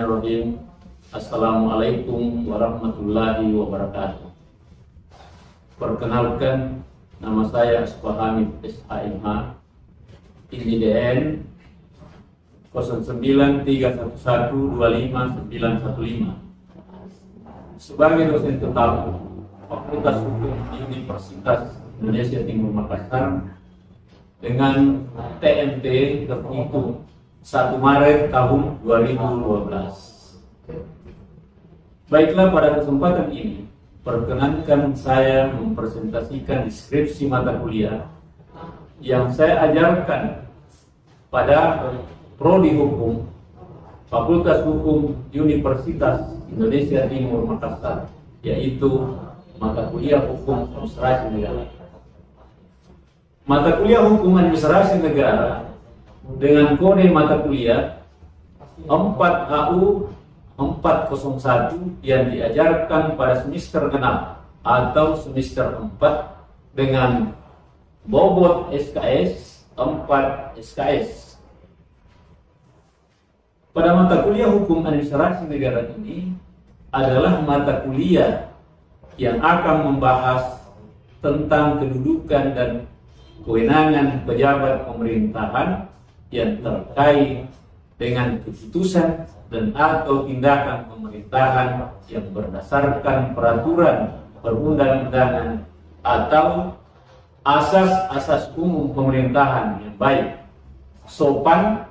Bismillahirrahmanirrahim. Assalamualaikum warahmatullahi wabarakatuh. Perkenalkan, nama saya Aspa Hamid SHMH, IDN 0931125915 sebagai dosen tetap Fakultas Hukum Universitas Indonesia Timur Makassar dengan TMT terhitung 1 Maret tahun 2012. Baiklah, pada kesempatan ini perkenankan saya mempresentasikan deskripsi mata kuliah yang saya ajarkan pada Prodi Hukum Fakultas Hukum Universitas Indonesia Timur Makassar, yaitu mata kuliah Hukum Administrasi Negara. Mata kuliah Hukum Administrasi Negara dengan kode mata kuliah 4HU 401 yang diajarkan pada semester 6 atau semester 4 dengan bobot SKS 4 SKS. Pada mata kuliah Hukum Administrasi Negara ini adalah mata kuliah yang akan membahas tentang kedudukan dan kewenangan pejabat pemerintahan yang terkait dengan keputusan dan atau tindakan pemerintahan yang berdasarkan peraturan perundang-undangan atau asas-asas umum pemerintahan yang baik, sopan,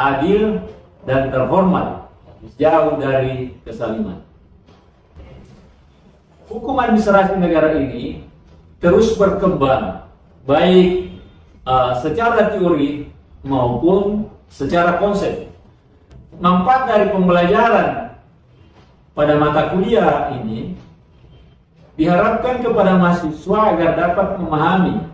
adil, dan terhormat, jauh dari kesaliman. Hukum administrasi negara ini terus berkembang, baik secara teori maupun secara konsep. Manfaat dari pembelajaran pada mata kuliah ini diharapkan kepada mahasiswa agar dapat memahami,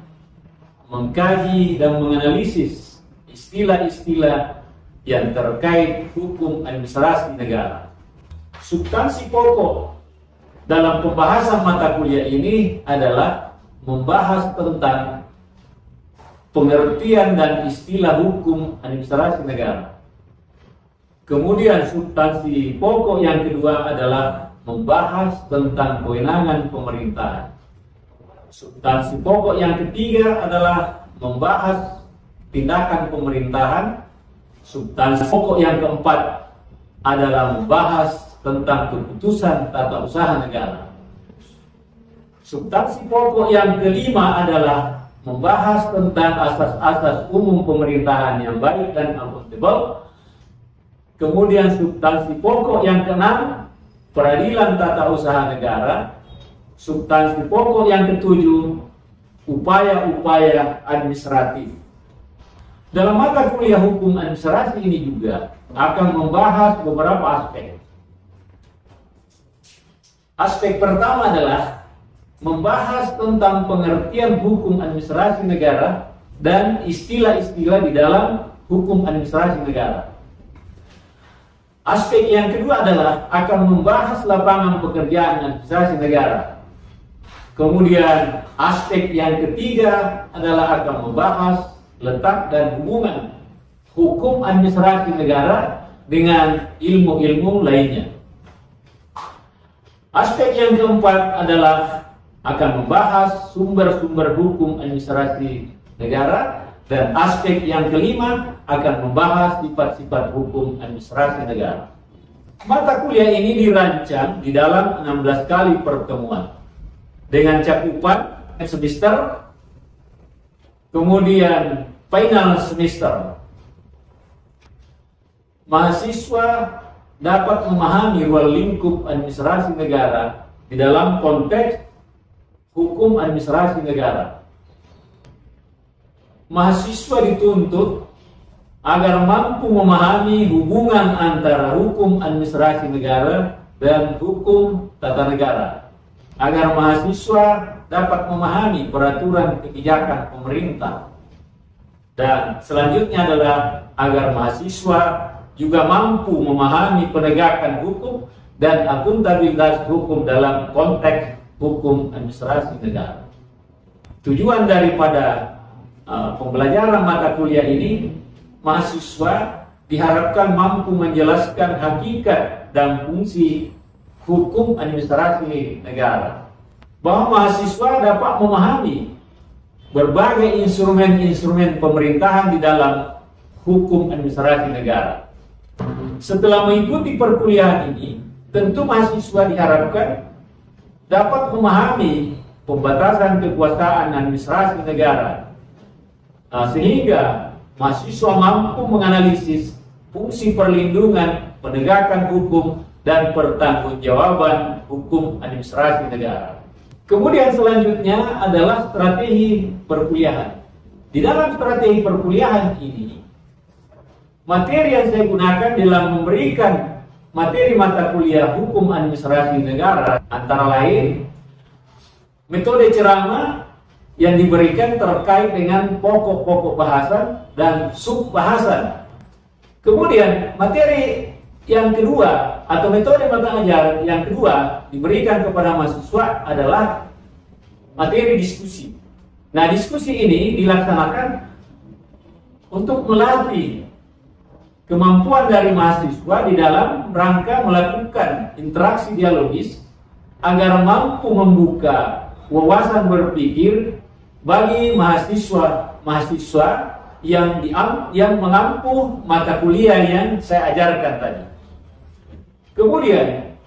mengkaji, dan menganalisis istilah-istilah yang terkait hukum administrasi negara. Substansi pokok dalam pembahasan mata kuliah ini adalah membahas tentang pengertian dan istilah hukum administrasi negara. Kemudian substansi pokok yang kedua adalah membahas tentang kewenangan pemerintahan. Substansi pokok yang ketiga adalah membahas tindakan pemerintahan. Substansi pokok yang keempat adalah membahas tentang keputusan tata usaha negara. Substansi pokok yang kelima adalah membahas tentang asas-asas umum pemerintahan yang baik dan akuntabel. Kemudian substansi pokok yang keenam, peradilan tata usaha negara. Substansi pokok yang ketujuh, upaya-upaya administratif. Dalam mata kuliah hukum administrasi ini juga akan membahas beberapa aspek. Aspek pertama adalah membahas tentang pengertian hukum administrasi negara dan istilah-istilah di dalam hukum administrasi negara. Aspek yang kedua adalah akan membahas lapangan pekerjaan administrasi negara. Kemudian aspek yang ketiga adalah akan membahas letak dan hubungan hukum administrasi negara dengan ilmu-ilmu lainnya. Aspek yang keempat adalah akan membahas sumber-sumber hukum administrasi negara, dan aspek yang kelima akan membahas sifat-sifat hukum administrasi negara. Mata kuliah ini dirancang di dalam 16 kali pertemuan dengan cakupan semester, kemudian final semester. Mahasiswa dapat memahami ruang lingkup administrasi negara di dalam konteks hukum administrasi negara. Mahasiswa dituntut agar mampu memahami hubungan antara hukum administrasi negara dan hukum tata negara, agar mahasiswa dapat memahami peraturan kebijakan pemerintah, dan selanjutnya adalah agar mahasiswa juga mampu memahami penegakan hukum dan akuntabilitas hukum dalam konteks hukum administrasi negara. Tujuan daripada pembelajaran mata kuliah ini, mahasiswa diharapkan mampu menjelaskan hakikat dan fungsi hukum administrasi negara. Bahwa mahasiswa dapat memahami berbagai instrumen-instrumen pemerintahan di dalam hukum administrasi negara. Setelah mengikuti perkuliahan ini, tentu mahasiswa diharapkan dapat memahami pembatasan kekuasaan administrasi negara, sehingga mahasiswa mampu menganalisis fungsi perlindungan, penegakan hukum, dan pertanggungjawaban hukum administrasi negara. Kemudian selanjutnya adalah strategi perkuliahan. Di dalam strategi perkuliahan ini, materi yang saya gunakan dalam memberikan materi mata kuliah hukum administrasi negara antara lain metode ceramah yang diberikan terkait dengan pokok-pokok bahasan dan sub-bahasan. Kemudian materi yang kedua atau metode mata ajar yang kedua diberikan kepada mahasiswa adalah materi diskusi. Nah, diskusi ini dilaksanakan untuk melatih kemampuan dari mahasiswa di dalam rangka melakukan interaksi dialogis agar mampu membuka wawasan berpikir bagi mahasiswa yang mengampu mata kuliah yang saya ajarkan tadi. Kemudian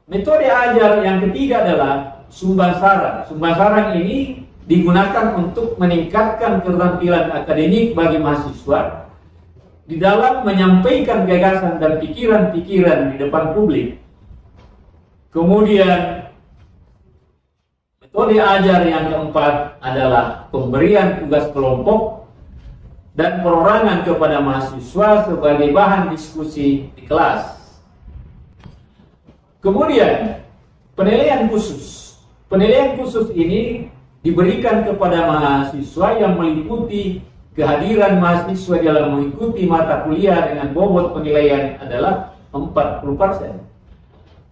metode ajar yang ketiga adalah sumbangsara. Sumbangsara ini digunakan untuk meningkatkan keterampilan akademik bagi mahasiswa di dalam menyampaikan gagasan dan pikiran-pikiran di depan publik. Kemudian metode ajar yang keempat adalah pemberian tugas kelompok dan perorangan kepada mahasiswa sebagai bahan diskusi di kelas. Kemudian penilaian khusus. Penilaian khusus ini diberikan kepada mahasiswa yang meliputi kehadiran mahasiswa dalam mengikuti mata kuliah dengan bobot penilaian adalah 40%.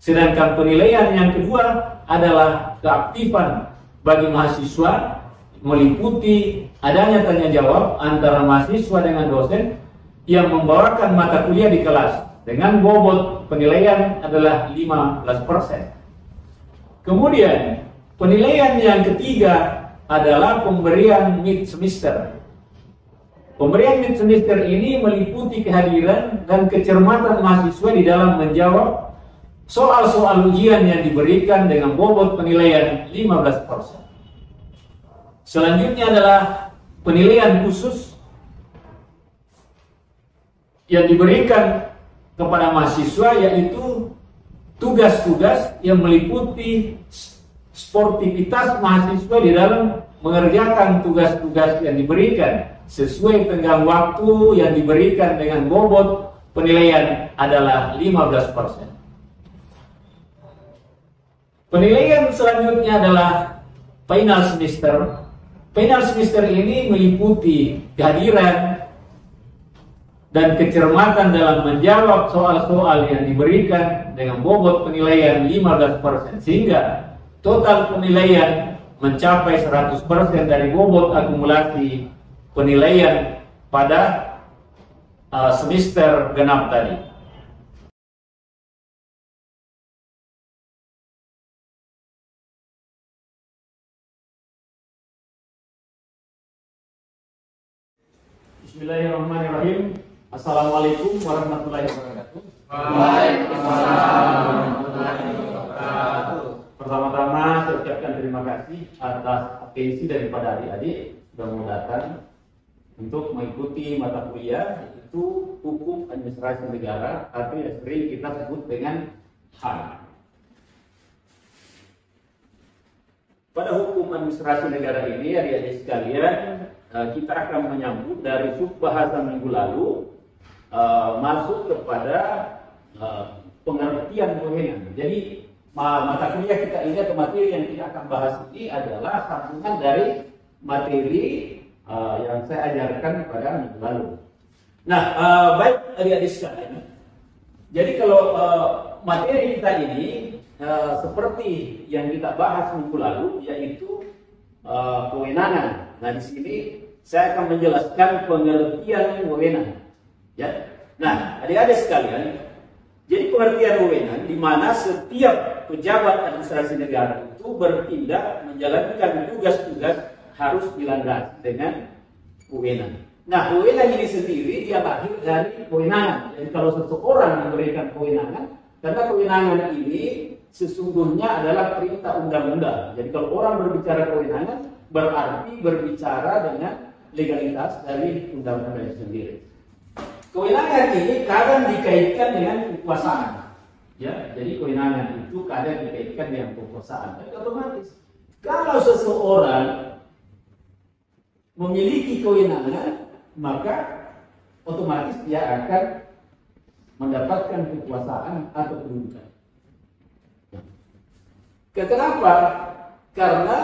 Sedangkan penilaian yang kedua adalah keaktifan bagi mahasiswa meliputi adanya tanya jawab antara mahasiswa dengan dosen yang membawakan mata kuliah di kelas dengan bobot penilaian adalah 15%. Kemudian penilaian yang ketiga adalah pemberian mid semester. Pemberian mid semester ini meliputi kehadiran dan kecermatan mahasiswa di dalam menjawab soal-soal ujian yang diberikan dengan bobot penilaian 15%. Selanjutnya adalah penilaian khusus yang diberikan kepada mahasiswa, yaitu tugas-tugas yang meliputi sportivitas mahasiswa di dalam mengerjakan tugas-tugas yang diberikan sesuai tenggang waktu yang diberikan dengan bobot penilaian adalah 15%. Penilaian selanjutnya adalah final semester. Final semester ini meliputi kehadiran dan kecermatan dalam menjawab soal-soal yang diberikan dengan bobot penilaian 15%, sehingga total penilaian mencapai 100% dari bobot akumulasi penilaian pada semester genap tadi. Bismillahirrahmanirrahim. Assalamualaikum warahmatullahi wabarakatuh. Waalaikumsalam warahmatullahi wabarakatuh. Pertama-tama saya ucapkan terima kasih atas atensi daripada adik-adik sudah mau datang untuk mengikuti mata kuliah yaitu Hukum Administrasi Negara atau yang sering kita sebut dengan HAN. Pada Hukum Administrasi Negara ini, adik-adik sekalian, kita akan menyambut dari sub-bahasan minggu lalu masuk kepada pengertian wewenang. Jadi mata kuliah kita ini atau materi yang kita akan bahas ini adalah sambungan dari materi yang saya ajarkan pada minggu lalu. Nah, baik adik-adik sekalian. Jadi kalau materi kita ini seperti yang kita bahas minggu lalu, yaitu kewenangan. Nah, di sini saya akan menjelaskan pengertian wewenang. Ya. Nah, adik-adik sekalian, jadi pengertian wewenang di mana setiap pejabat administrasi negara itu bertindak menjalankan tugas-tugas harus dilandasi dengan wewenang. Nah, wewenang ini sendiri dia lahir dari kewenangan. Jadi kalau seseorang diberikan kewenangan, karena kewenangan ini sesungguhnya adalah perintah undang-undang. Jadi kalau orang berbicara kewenangan, berarti berbicara dengan legalitas dari undang-undang sendiri. Kewenangan ini kadang dikaitkan dengan kekuasaan. Ya, jadi kewenangan itu kadang dikaitkan dengan kekuasaan. Tapi otomatis kalau seseorang memiliki kewenangan, maka otomatis dia akan mendapatkan kekuasaan atau kedudukan. Kenapa? Karena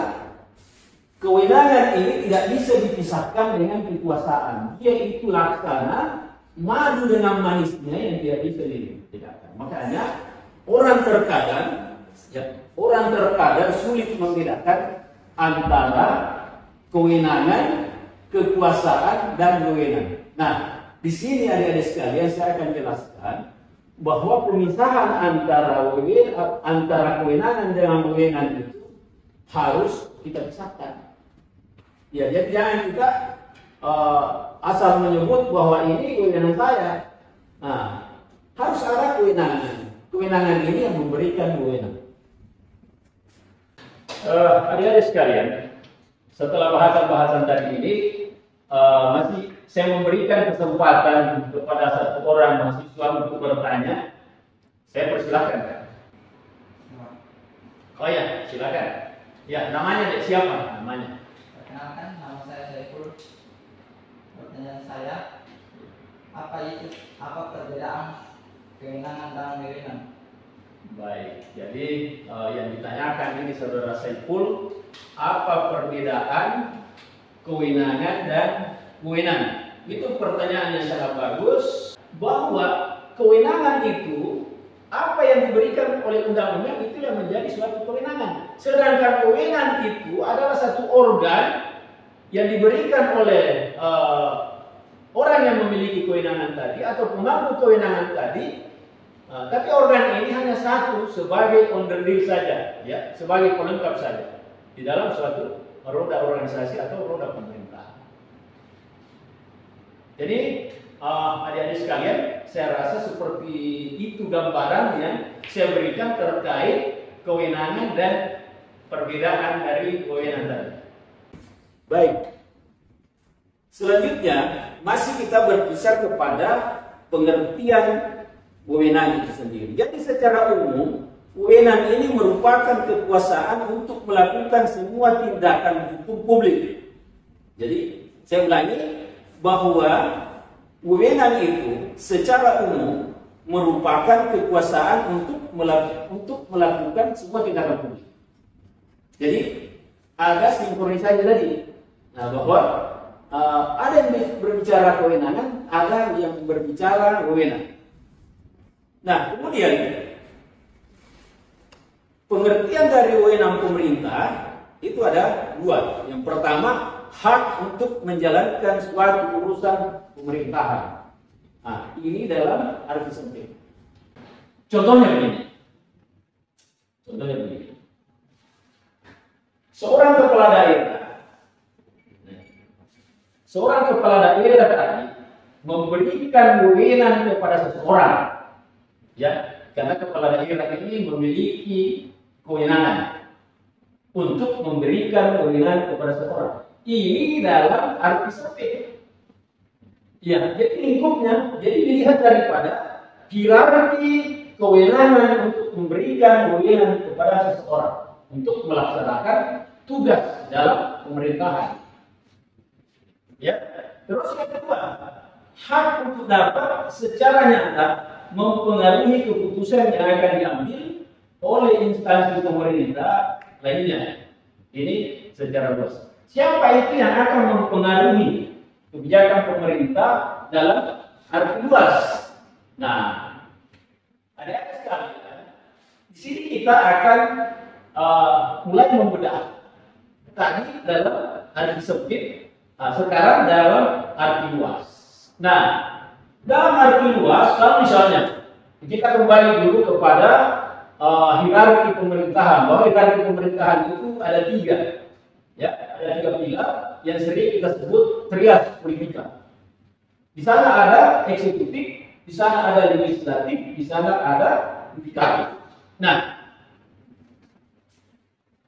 kewenangan ini tidak bisa dipisahkan dengan kekuasaan. Dia itu laksana madu dengan manisnya yang tidak bisa dibedakan. Makanya orang terkadang sulit membedakan antara kewenangan, kekuasaan, dan wewenang. Nah, di sini adik-adik sekalian saya akan jelaskan bahwa pemisahan antara kewenangan dengan wewenang itu harus kita pisahkan. Ya, jadi jangan kita asal menyebut bahwa ini kewenangan saya. Nah, harus ada kewenangan. Kewenangan ini yang memberikan wewenang. Adik-adik sekalian, setelah bahasan-bahasan tadi ini, masih saya memberikan kesempatan kepada satu orang mahasiswa untuk bertanya. Saya persilahkan. Oh ya, silakan. Ya, namanya siapa? Namanya? Perkenalkan, nama saya Saiful. Pertanyaan saya, apa perbedaan kewenangan dan wewenang? Baik, jadi yang ditanyakan ini saudara Saiful, apa perbedaan kewenangan dan wewenang? Itu pertanyaan yang sangat bagus, bahwa kewenangan itu apa yang diberikan oleh undang-undang itu yang menjadi suatu kewenangan. Sedangkan kewenangan itu adalah satu organ yang diberikan oleh orang yang memiliki kewenangan tadi atau pemangku kewenangan tadi. Tapi organ ini hanya satu sebagai onderdil saja, ya, sebagai pelengkap saja di dalam suatu roda organisasi atau roda pemerintah. Jadi adik-adik sekalian, saya rasa seperti itu gambaran yang saya berikan terkait kewenangan dan perbedaan dari wewenang tadi. Baik. Selanjutnya masih kita berkisar kepada pengertian wewenang itu sendiri. Jadi secara umum, wewenang ini merupakan kekuasaan untuk melakukan semua tindakan hukum publik. Jadi saya ulangi bahwa wewenang itu secara umum merupakan kekuasaan untuk melakukan semua tindakan publik. Jadi ada sinkronisasi tadi. Nah, bahwa ada yang berbicara kewenangan, ada yang berbicara wewenang. Nah, kemudian pengertian dari wewenang pemerintah itu ada dua. Yang pertama, hak untuk menjalankan suatu urusan pemerintahan. Nah, ini dalam arti sempit. Contohnya begini. Seorang kepala daerah tadi memberikan wewenang kepada seseorang, ya, karena kepala daerah ini memiliki kewenangan untuk memberikan wewenang kepada seseorang. Ini dalam arti sempit. Ya, jadi lingkupnya, jadi dilihat daripada hierarki kewenangan untuk memberikan wewenang kepada seseorang untuk melaksanakan tugas dalam pemerintahan. Ya, terus yang kedua, hak untuk dapat secara nyata mempengaruhi keputusan yang akan diambil oleh instansi pemerintah lainnya. Ini secara luas. Siapa itu yang akan mempengaruhi kebijakan pemerintah dalam arti luas? Nah, ada sekali. Di sini kita akan mulai membedah. Tadi dalam arti sempit, sekarang dalam arti luas. Nah, Dalam arti luas, kalau misalnya kita kembali dulu kepada hierarki pemerintahan, bahwa hierarki pemerintahan itu ada tiga, ya, ada tiga pilar yang sering kita sebut trias politika. Di sana ada eksekutif, di sana ada legislatif, di sana ada yudikatif. Nah,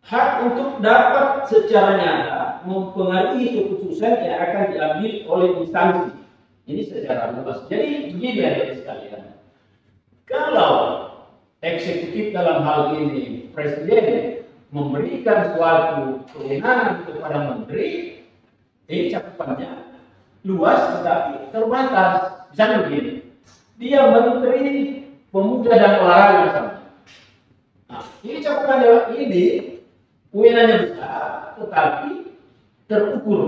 hak untuk dapat secara nyata mempengaruhi keputusan yang akan diambil oleh instansi. Ini secara luas. Jadi begini adik sekalian, kalau eksekutif dalam hal ini presiden memberikan suatu kewenangan kepada menteri, ini cakupannya luas tetapi terbatas. Misalnya begini, dia menteri pemuda dan olahraga misalnya. Nah, ini cakupannya ini kewenangannya besar tetapi terukur.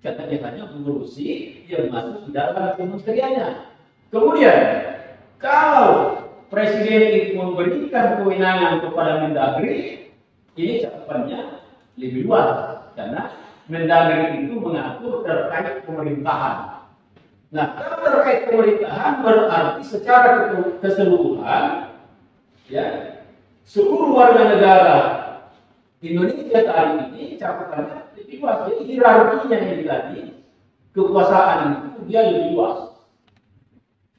Karena dia hanya mengurusi yang masuk di dalam kementeriannya. Kemudian, kalau presiden itu memberikan kewenangan kepada Mendagri, ini cakupannya lebih luas karena Mendagri itu mengatur terkait pemerintahan. Nah, kalau terkait pemerintahan berarti secara keseluruhan, ya, seluruh warga negara Indonesia hari ini cakupannya lebih luas. Jadi hierarkinya yang tadi, kekuasaan itu dia lebih luas.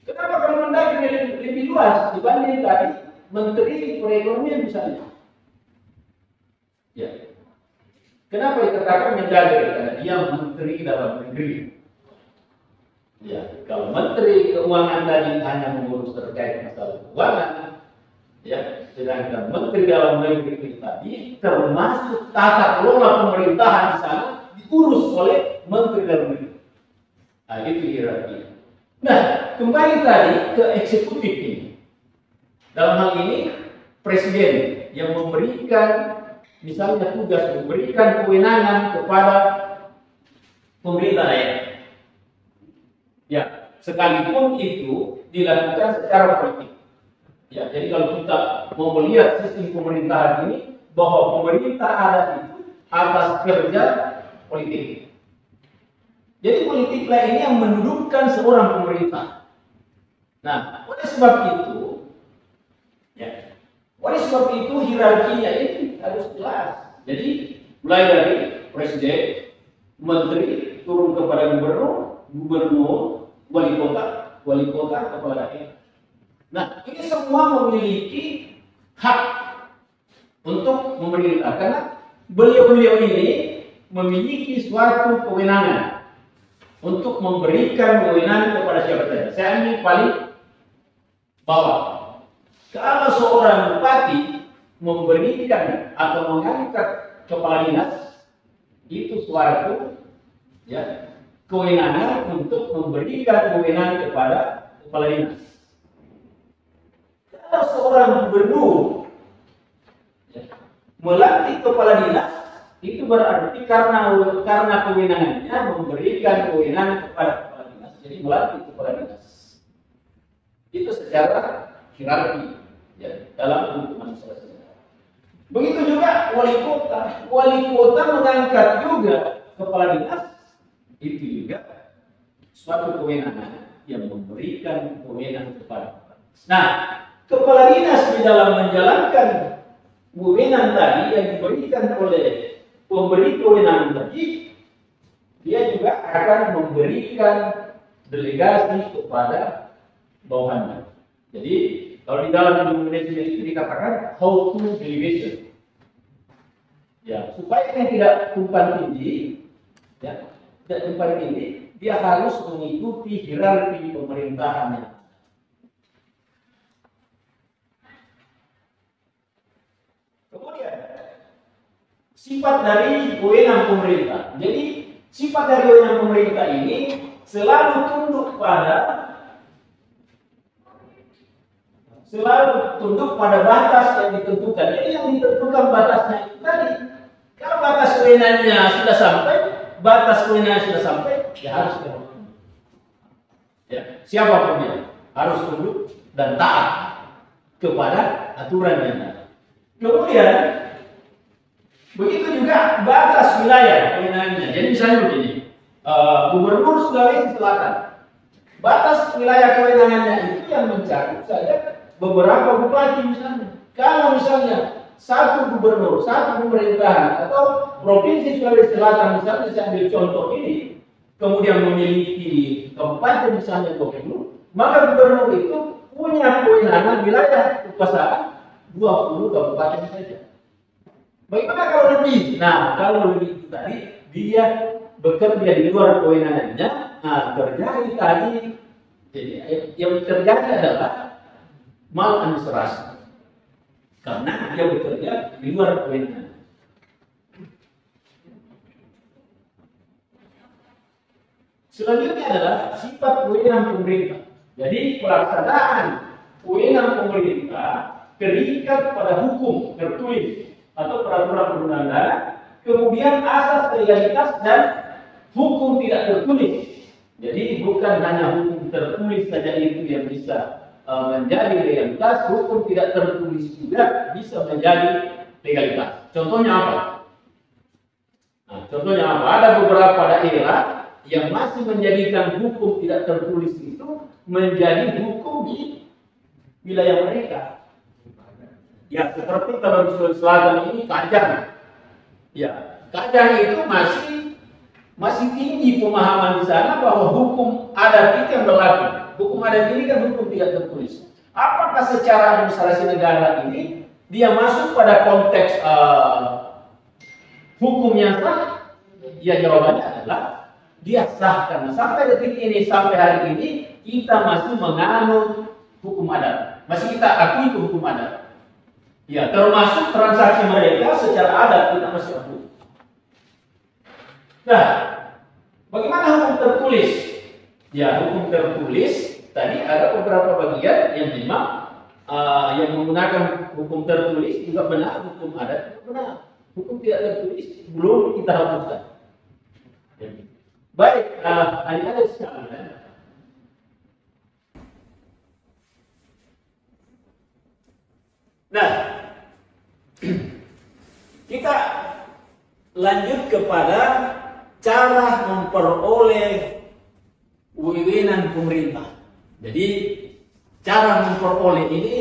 Kenapa kalau Mendagri lebih luas dibanding tadi Menteri Perekonomian misalnya? Ya. Kenapa dikatakan Mendagri? Karena dia Menteri Dalam Negeri. Ya, kalau Menteri Keuangan tadi hanya mengurus terkait masalah keuangan, ya, sedangkan Menteri Dalam Negeri itu tadi termasuk tata kelola pemerintahan di sana diurus oleh Menteri Dalam Negeri. Nah, itu hierarki. Nah, kembali tadi ke eksekutif ini. Dalam hal ini presiden yang memberikan misalnya tugas memberikan kewenangan kepada pemerintah daerah. Ya, sekalipun itu dilakukan secara politik. Ya, jadi kalau kita mau melihat sistem pemerintahan ini, bahwa pemerintah ada itu atas kerja politik. Jadi politiklah ini yang mendudukkan seorang pemerintah. Nah, oleh sebab itu, ya, oleh sebab itu hierarkinya ini harus jelas. Jadi mulai dari presiden, menteri, turun kepada gubernur, wali kota, kepala daerah. Nah, ini semua memiliki hak untuk memerintah karena beliau-beliau ini memiliki suatu kewenangan untuk memberikan kewenangan kepada siapa saja. Saya ambil paling bawah. Kalau seorang bupati memberikan atau mengangkat kepala dinas, itu suatu, ya, kewenangan untuk memberikan kewenangan kepada kepala dinas. Kalau seorang gubernur, ya, melantik kepala dinas, itu berarti karena kewenangannya memberikan kewenangan kepada kepala dinas, jadi melantik kepala dinas. Itu secara hierarki, ya, dalam hukum administrasi. Begitu juga wali kota. Wali kota mengangkat juga kepala dinas, itu juga suatu kewenangan yang memberikan kewenangan kepada. Nah, kepala dinas di dalam menjalankan kewenangan tadi yang diberikan oleh pemberi kewenangan tadi, dia juga akan memberikan delegasi kepada bawahannya. Jadi kalau di dalam manajemen itu dikatakan how to delegation. Ya, supaya yang tidak tumpang tindih, ya, tidak tumpang tindih, dia harus mengikuti hierarki pemerintahannya. Kemudian sifat dari wewenang pemerintah. Jadi sifat dari wewenang pemerintah ini selalu tunduk pada batas yang ditentukan. Jadi yang ditentukan batasnya itu tadi. Kalau batas wewenangnya sudah sampai, ya harus tunduk. Ya, siapapun dia harus tunduk dan taat kepada aturan yang ada. Kemudian begitu juga batas wilayah kewenangannya. Jadi misalnya begini, Gubernur Sulawesi Selatan batas wilayah kewenangannya itu yang mencakup saja beberapa bupati misalnya. Kalau misalnya satu gubernur, satu pemerintahan atau provinsi Sulawesi Selatan misalnya, saya ambil contoh ini, kemudian memiliki kabupaten misalnya gubernur, maka gubernur itu punya kewenangan wilayah kekuasaan 20 kabupaten saja. Bagaimana kalau lebih? Nah, kalau lebih itu tadi dia bekerja di luar kewenangannya. Nah, terjadi tadi, jadi yang terjadi adalah maladministrasi karena dia bekerja di luar kewenangan. Selanjutnya adalah sifat wewenang pemerintah. Jadi pelaksanaan wewenang pemerintah terikat pada hukum tertulis atau peraturan perundang-undangan, kemudian asas legalitas dan hukum tidak tertulis. Jadi bukan hanya hukum tertulis saja itu yang bisa menjadi legalitas, hukum tidak tertulis juga bisa menjadi legalitas. Contohnya apa? Nah, contohnya apa? Ada beberapa daerah yang masih menjadikan hukum tidak tertulis itu menjadi hukum di wilayah mereka. Ya, seperti kalau di Sulawesi Selatan ini Kajang. Ya, Kajang itu masih tinggi pemahaman di sana bahwa hukum adat itu yang berlaku. Hukum adat ini kan hukum tidak tertulis. Apakah secara administrasi negara ini dia masuk pada konteks hukum yang sah? Ya, jawabannya adalah dia sah, karena sampai detik ini, sampai hari ini kita masih menganut hukum adat. Masih kita akui hukum adat. Ya, termasuk transaksi mereka secara adat kita masih akui. Nah, bagaimana hukum tertulis? Ya, hukum tertulis tadi ada beberapa bagian yang memang yang menggunakan hukum tertulis juga benar, hukum adat juga benar. Hukum tidak tertulis belum kita hapuskan. Baik, adik-adik sekalian. Nah, kita lanjut kepada cara memperoleh wewenang pemerintah. Jadi cara memperoleh ini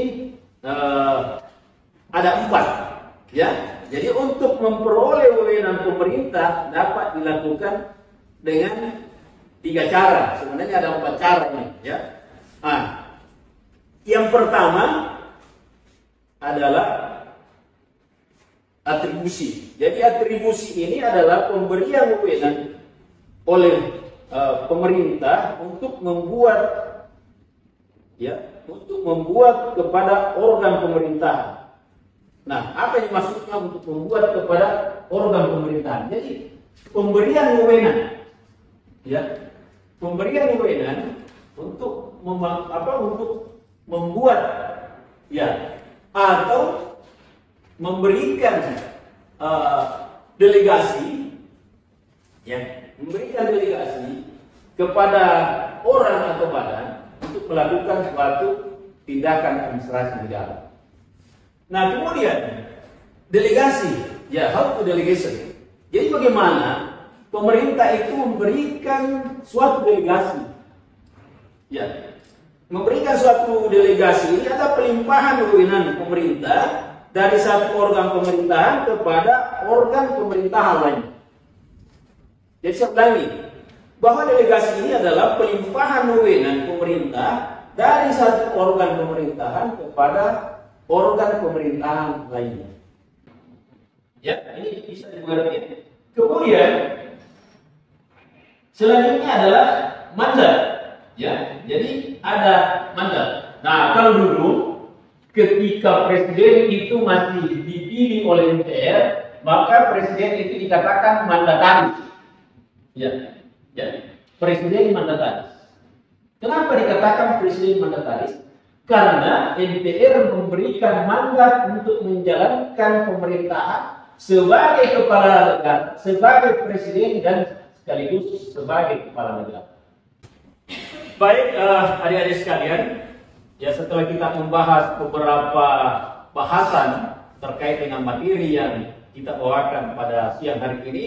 ada 4, ya. Jadi untuk memperoleh wewenang pemerintah dapat dilakukan dengan 3 cara. Sebenarnya ada 4 cara ini, ya. Nah, yang pertama adalah atribusi. Jadi atribusi ini adalah pemberian wewenang oleh pemerintah untuk membuat kepada organ pemerintahan. Nah, apa yang maksudnya untuk membuat kepada organ pemerintahan? Jadi pemberian wewenang, ya, pemberian wewenang untuk membuat, ya, atau memberikan delegasi, ya, memberikan delegasi kepada orang atau badan untuk melakukan suatu tindakan administrasi negara. Nah, kemudian delegasi, ya, how to delegation. Jadi bagaimana pemerintah itu memberikan suatu delegasi, ya, memberikan suatu delegasi ini ada pelimpahan wewenang pemerintah dari satu organ pemerintahan kepada organ pemerintahan lain. Jadi saya ulangi, bahwa delegasi ini adalah pelimpahan wewenang pemerintah dari satu organ pemerintahan kepada organ pemerintahan lainnya. Ya, ini bisa dimengerti. Kemudian selanjutnya adalah mandat. Ya, jadi ada mandat. Nah, kalau dulu ketika presiden itu masih dipilih oleh MPR, maka presiden itu dikatakan mandataris. Ya, ya, presiden mandataris. Kenapa dikatakan presiden mandataris? Karena MPR memberikan mandat untuk menjalankan pemerintahan sebagai kepala negara, sebagai presiden dan sekaligus sebagai kepala negara. Baik, adik-adik sekalian, ya, setelah kita membahas beberapa bahasan terkait dengan materi yang kita bawakan pada siang hari ini,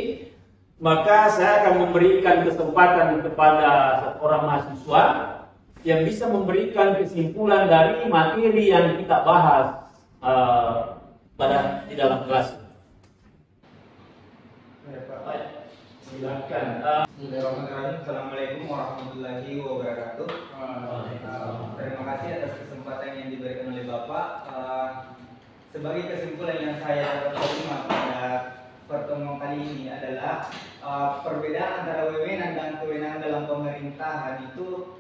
maka saya akan memberikan kesempatan kepada seorang mahasiswa yang bisa memberikan kesimpulan dari materi yang kita bahas di dalam kelas. Silakan. Bismillahirrahmanirrahim. Assalamualaikum warahmatullahi wabarakatuh. Terima kasih atas kesempatan yang diberikan oleh Bapak. Sebagai kesimpulan yang saya terima pada pertemuan kali ini adalah perbedaan antara wewenang dan kewenangan dalam pemerintahan itu,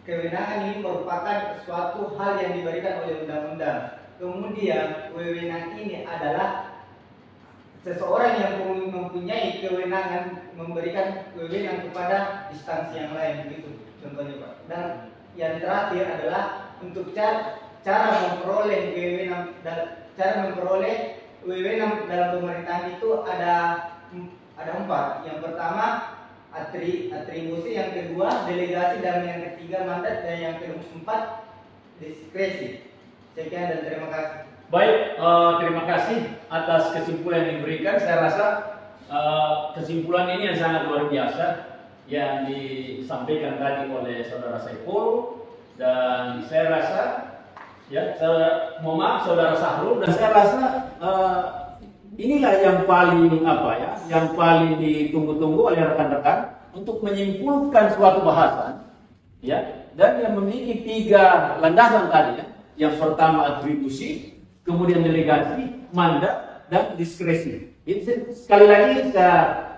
kewenangan ini merupakan suatu hal yang diberikan oleh undang-undang. Kemudian wewenang ini adalah seseorang yang mempunyai kewenangan memberikan wewenang kepada instansi yang lain, begitu contohnya Pak. Dan yang terakhir adalah untuk cara memperoleh wewenang dalam pemerintahan itu ada 4. Yang pertama atribusi, yang kedua delegasi, dan yang ketiga mandat, dan yang keempat diskresi. Sekian dan terima kasih. Baik, terima kasih atas kesimpulan yang diberikan. Saya rasa kesimpulan ini yang sangat luar biasa yang disampaikan tadi oleh Saudara Saiful, dan saya rasa Saudara Sahrul, dan saya rasa inilah yang paling yang paling ditunggu-tunggu oleh rekan-rekan untuk menyimpulkan suatu bahasan, dan yang memiliki 3 landasan tadi, Yang pertama atribusi, kemudian delegasi, mandat, dan diskresi. Sekali lagi saya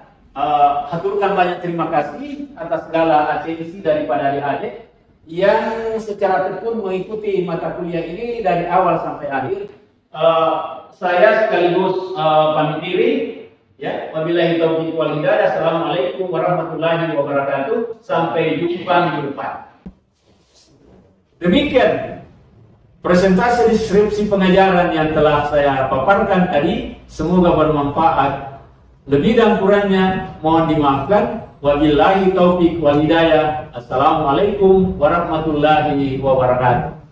haturkan banyak terima kasih atas segala atensi daripada adik-adik yang secara tekun mengikuti mata kuliah ini dari awal sampai akhir. Saya sekaligus pamit diri. Wabillahi taufiq wal hidayah. Assalamualaikum warahmatullahi wabarakatuh. Sampai jumpa minggu depan. Demikian presentasi deskripsi pengajaran yang telah saya paparkan tadi. Semoga bermanfaat. Lebih dan kurangnya mohon dimaafkan. Wabillahi taufiq wal hidayah. Assalamualaikum warahmatullahi wabarakatuh.